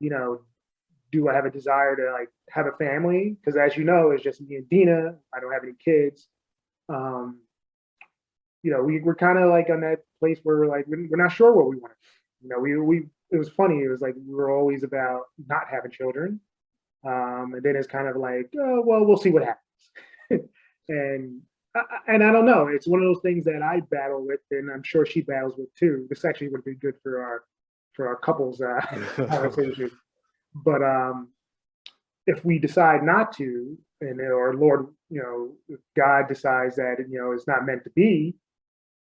you know, do I have a desire to like have a family? Because as you know, it's just me and Dina. I don't have any kids. Um, we're kind of like on that place where we're like we're not sure what we want to do. We it was funny. It was like we were always about not having children, and then it's kind of like, oh, well, we'll see what happens. and and I don't know. It's one of those things that I battle with, and I'm sure she battles with too. This actually would be good for our couples conversation. But if we decide not to, and or Lord, if God decides that it's not meant to be,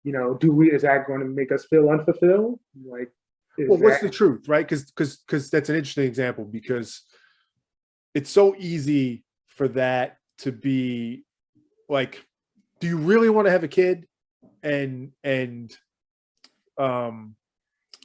do we is that going to make us feel unfulfilled? Like, Well, is what's that the truth, right? Because that's an interesting example, because it's so easy for that to be like, do you really want to have a kid? And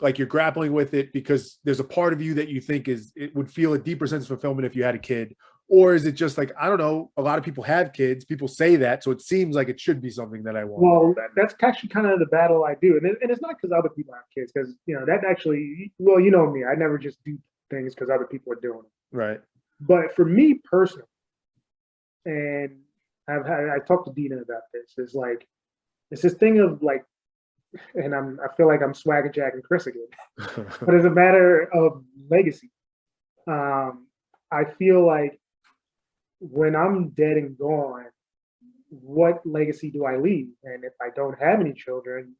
like you're grappling with it because there's a part of you that you think it would feel a deeper sense of fulfillment if you had a kid, or is it just like, I don't know, a lot of people have kids, people say that, so it seems like it should be something that I want. well, that's actually kind of the battle I do, and it's not because other people have kids, because that actually, well, you know me, I never just do things because other people are doing it. Right. But for me personally, and I talked to Dina about this, is like it's this thing of like, and I feel like I'm Swagger Jack and Chris again, but it's a matter of legacy. I feel like when I'm dead and gone, what legacy do I leave? And if I don't have any children,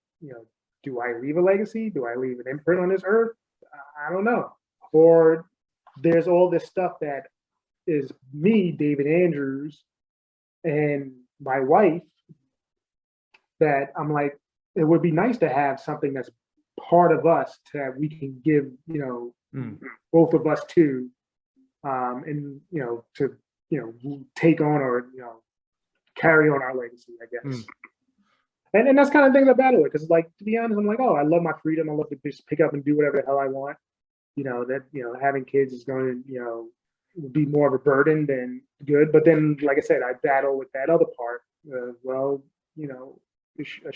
do I leave a legacy? Do I leave an imprint on this earth? I don't know. Or there's all this stuff that is me, David Andrews, and my wife, that I'm like, it would be nice to have something that's part of us that we can give, both of us to, and to take on or carry on our legacy, I guess. And that's kind of things I battle with, because like, to be honest, I'm like, oh, I love my freedom. I love to just pick up and do whatever the hell I want. Having kids is going to be more of a burden than good. But then, like I said, I battle with that other part. Well, I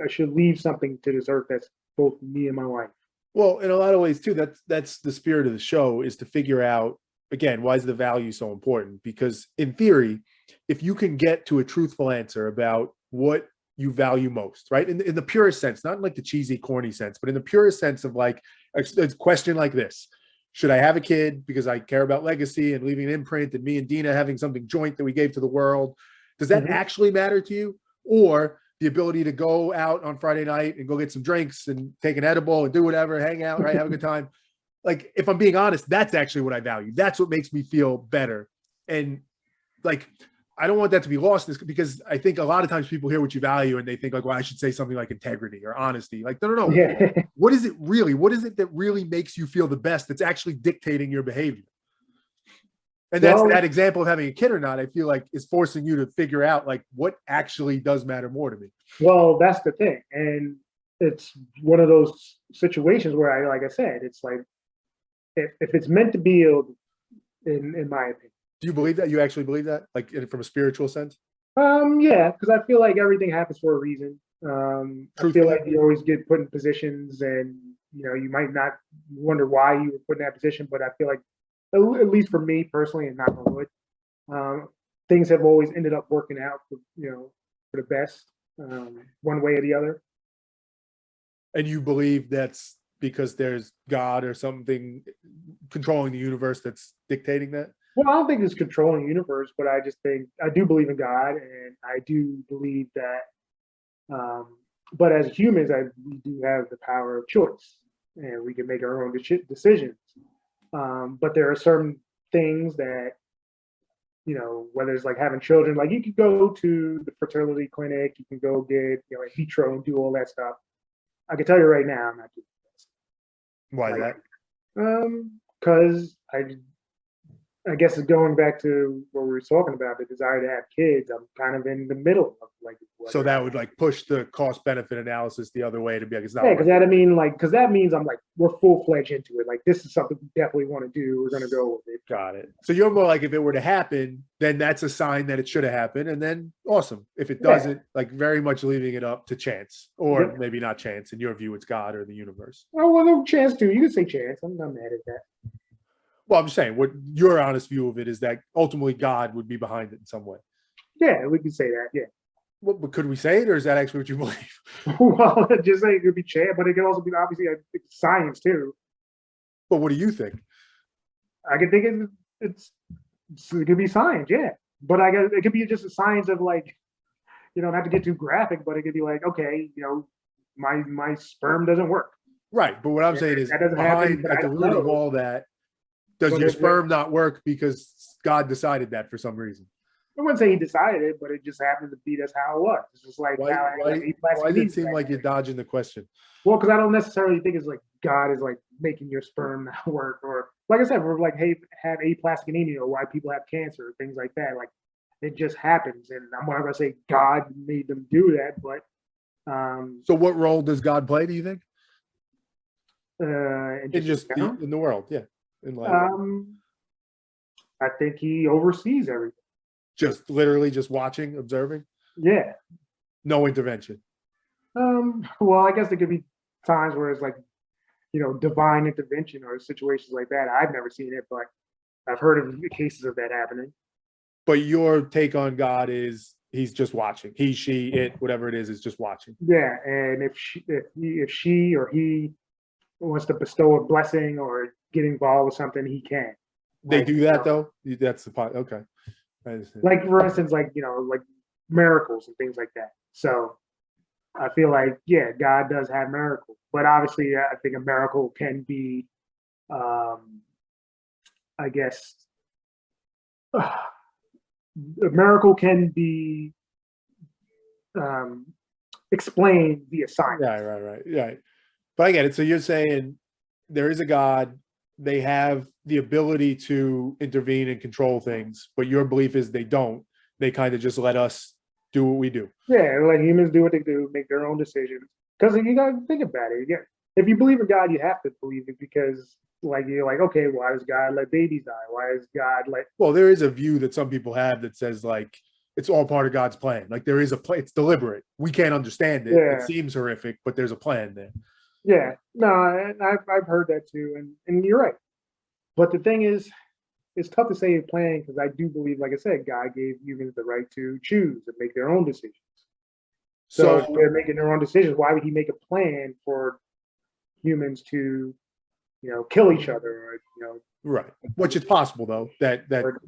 should leave something to this earth that's both me and my wife. Well, in a lot of ways too, that's the spirit of the show, is to figure out, again, why is the value so important? Because in theory, if you can get to a truthful answer about what you value most, right? In the purest sense, not in like the cheesy, corny sense, but in the purest sense of like a question like this: should I have a kid because I care about legacy and leaving an imprint, and me and Dina having something joint that we gave to the world? Does that actually matter to you? Or the ability to go out on Friday night and go get some drinks and take an edible and do whatever, hang out, right? Have a good time. Like, if I'm being honest, that's actually what I value. That's what makes me feel better. And like, I don't want that to be lost, because I think a lot of times people hear what you value and they think like, well, I should say something like integrity or honesty. Like, no. Yeah. What is it really? What is it that really makes you feel the best, that's actually dictating your behavior? And that's that example of having a kid or not, I feel like, is forcing you to figure out like what actually does matter more to me. Well, that's the thing. And it's one of those situations where like I said, it's like, if it's meant to be, in my opinion. Do you believe that? You actually believe that, like, from a spiritual sense? Yeah, because I feel like everything happens for a reason. I feel like you always get put in positions, and you might not wonder why you were put in that position, but I feel like, at least for me personally, and knock on wood, things have always ended up working out for the best, one way or the other. And you believe that's because there's God or something controlling the universe that's dictating that? Well, I don't think it's controlling the universe, but I just think I do believe in God, and I do believe that. But as humans, we do have the power of choice, and we can make our own decisions. But there are certain things that, whether it's like having children, like you could go to the fertility clinic, you can go get in vitro and do all that stuff. I can tell you right now, I'm not doing this. Why that? Because I guess it's going back to what we were talking about, the desire to have kids. I'm kind of in the middle of like So whether that would like push the cost benefit analysis the other way to be like, it's not yeah, worth because that I mean like because that means I'm like we're full fledged into it. Like this is something we definitely want to do. We're gonna go with it. Got it. So you're more like if it were to happen, then that's a sign that it should have happened, and then awesome. If it Yeah. doesn't, like very much leaving it up to chance, or Yep. maybe not chance. In your view, it's God or the universe. Oh well, no chance to. You can say chance. I'm not mad at that. Well, I'm just saying, what your honest view of it is that ultimately God would be behind it in some way. Yeah, we can say that. Yeah. But could we say it, or is that actually what you believe? Well, just say it could be chance, but it could also be obviously science too. But what do you think? I can think it could be science, yeah. But I guess it could be just a science of like, not to get too graphic, but it could be like, okay, my sperm doesn't work. Right. But what I'm Yeah, saying is that doesn't happen, behind but at I the don't root of know. all that, does But your if it- sperm not work because God decided that for some reason? I wouldn't say he decided it, but it just happened to be that's how it was. It's just like Why how why aplastic why does it needs seem back like you're then. dodging the question? Well, because I don't necessarily think it's like God is like making your sperm not work, or like I said, we're like hey have aplastic anemia, or why people have cancer, things like that. Like it just happens, and I'm not gonna say God made them do that, but So what role does God play, do you think? and In just just in the world, yeah. In life. um, I think he oversees everything. Just literally just watching, observing, Yeah. no intervention. Well, I guess there could be times where it's like divine intervention or situations like that. I've never seen it, but I've heard of cases of that happening. But your take on God is he's just watching. He, she, it, whatever it is just watching. Yeah, and if she or he wants to bestow a blessing or get involved with something, he can. They Like do that though. That's the part. Okay, I understand. like for instance, like like miracles and things like that. So I feel like yeah, God does have miracles, but obviously I think a miracle can be, I guess, a miracle can be um, explained via science. Right. Yeah, but I get it. So you're saying there is a God. They have the ability to intervene and control things, but your belief is they don't. They kind of just let us do what we do. Yeah, let humans do what they do, make their own decisions. Because you got to think about it. If you believe in God, you have to believe it because, like, you're like, okay, why does God let babies die? Why is God let? Well, there is a view that some people have that says like it's all part of God's plan. Like there is a plan. It's deliberate. We can't understand it. Yeah. It seems horrific, but there's a plan there. Yeah, no, and I've heard that too, and you're right. But the thing is, it's tough to say it's plan because I do believe, like I said, God gave humans the right to choose and make their own decisions. So if they're making their own decisions, why would He make a plan for humans to, kill each other, or right, which is possible though that or,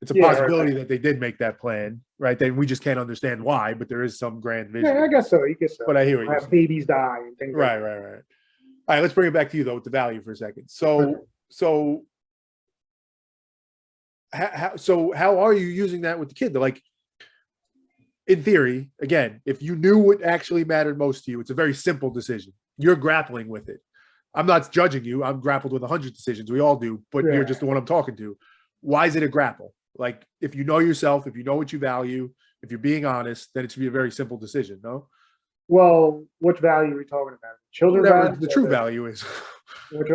it's a yeah, possibility that they did make that plan, right? Then we just can't understand why, but there is some grand vision. yeah, I guess so. You guess so. But I hear what you're Have saying. babies die and things. Right. Like All right, let's bring it back to you though with the value for a second. So how are you using that with the kid? Like in theory, again, if you knew what actually mattered most to you, it's a very simple decision. You're grappling with it. I'm not judging you. I'm grappled with 100 decisions. We all do, but Yeah. you're just the one I'm talking to. Why is it a grapple? Like if you know yourself, if you know what you value, if you're being honest, then it should be a very simple decision, no? Well, which value are we talking about? Children Whatever value? the true value is.